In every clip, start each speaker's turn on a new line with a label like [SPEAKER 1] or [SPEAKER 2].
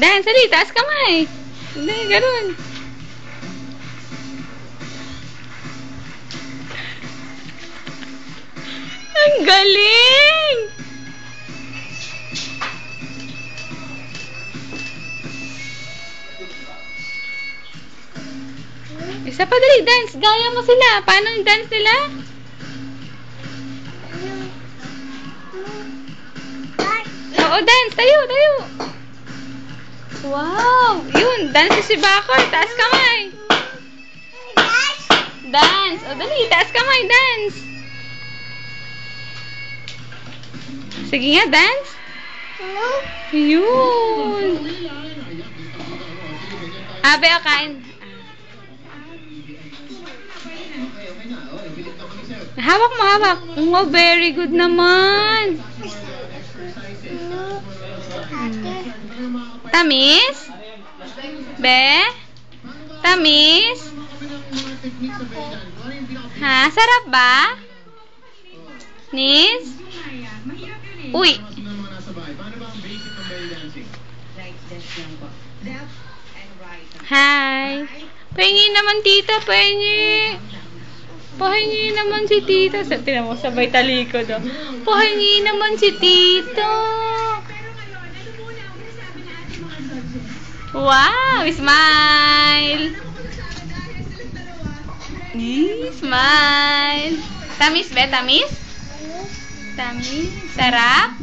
[SPEAKER 1] Dance, sali, taas kamay. Hindi, ganun. Ang galing! Isa pa, dali, dance. Gaya mo sila. Paano yung dance nila? Oo, dance. Tayo, tayo. Wow! Yun, dance si Bakor. Taas kamay. Dance. O, dali, taas kamay. Dance. Sige nga, dance. Yun. Abe, o, kain. Hawak mo, hawak. Oh, very good naman. Tamis? Be? Tamis? Ha? Sarap ba? Nis? Uy! Hi! Pahingi naman tita, pahingi! Pahingi naman si tita. Tingnan mo, sabay talikod oh. Pahingi naman si tita. Wow! Smile! Smile! Tamis be? Tamis? Tamis? Sarap?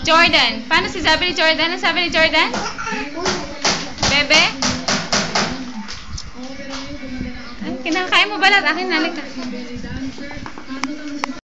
[SPEAKER 1] Jordan. Paano si sabi ni Jordan? Ano sabi ni Jordan? Bebe? Ay, kinakain mo ba lahat? Akin, nalik ka.